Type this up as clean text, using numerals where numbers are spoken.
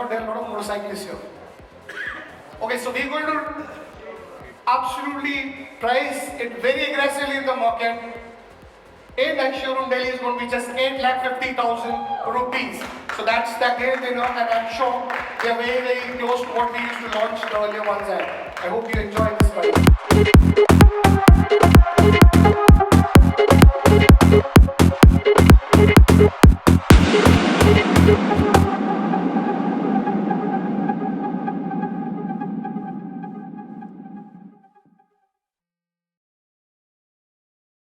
know there are a lot of motorcyclists here. Okay, so we're going to absolutely price it very aggressively in the market. A-Next showroom Delhi is going to be just 8,50,000 rupees. So that's the great dinner, and I'm sure we are very, very close to what we used to launch the earlier ones at. I hope you enjoy this price.